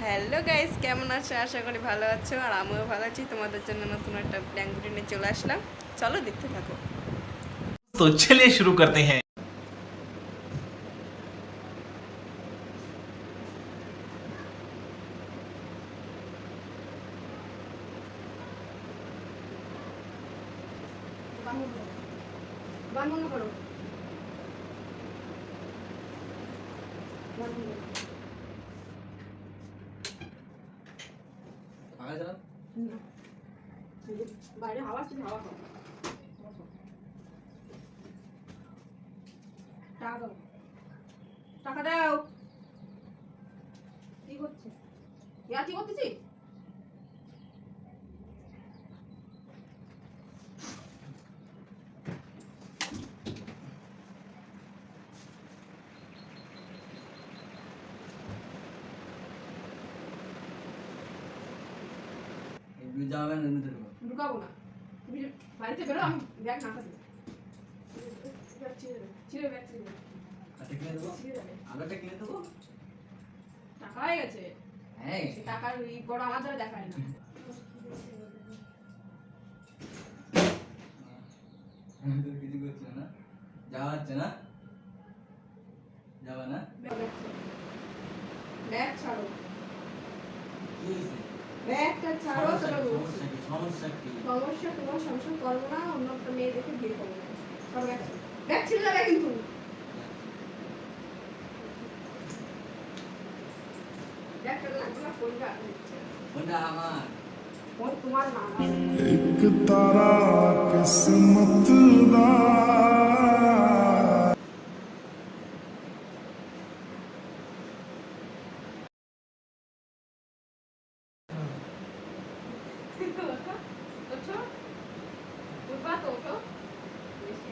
Hello guys, কেমন আছো? আশা করি ভালো আছো, আর আমিও ভালো আছি। তোমাদের জন্য নতুন একটা প্ল্যান নিয়ে চলে আসলাম, চলো দেখতে থাকো। तो चलिए शुरू करते हैं। গান বন্ধ করো। বাইরে হাওয়া আসছে, হাওয়া খাও। টাকা দাও, টাকা দাও। কি করছে? কি করতেছি? যাবেন এমনিতে ঢুকো। ঢুকাবো না, তুমি বাড়িতে বেরো, আমি ব্যাগ না খাবো। ব্যাগ ছিঁড়ে দেবে, ছিঁড়ে ব্যাগ ছিঁড়ে দেবে। আচ্ছা কিনে দেবো, ছিঁড়ে দেবে। আলোটা কিনে দেবো। টাকা হয়ে গেছে। হ্যাঁ সে টাকার এই বড় আমার দ্বারা দেখায় না। তোর কিছু করছো না, যাওয়া হচ্ছে না, যাবা না। ব্যাগ ছাড়ো, কি হয়েছে? ব্যাগটা ছাড়ো। তবে সমস্যা কি? সমস্যা কি? সমস্যা তোমার সংসার করবো না, অন্য একটা মেয়ে দেখে বিয়ে করবো না। সব ব্যাগ ছাড়ো। ব্যাগ ছিঁড়ে যাবে কিন্তু। ব্যাগটা লাগবে না, ফোনটা আপনি দিচ্ছেন। কোনটা আমার? ফোন তোমার না, আমার। एक तारा किस्मत दा ওঠো, উঠবা তো, ওঠো। বেশি।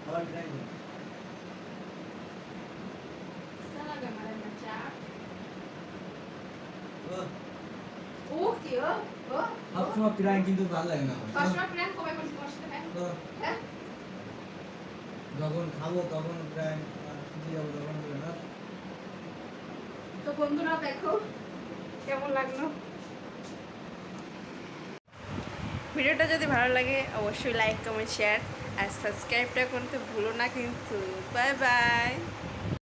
আবার ট্রাই করো। Talaga maramacak. ও, Okay, oh. সবসময় প্রায় কিন্তু ভালো লাগে না আমার। সবসময় প্ল্যান কবে করছি তোমার সাথে, হ্যাঁ? তো হ্যাঁ? যখন খাবো তখন প্রায় খুঁজে যাবো তখন বলে না। তো বন্ধুরা দেখো কেমন লাগলো। ভিডিওটা যদি ভালো লাগে অবশ্যই লাইক, কমেন্ট, শেয়ার আর সাবস্ক্রাইবটা করতে ভুলো না কিন্তু। Bye bye.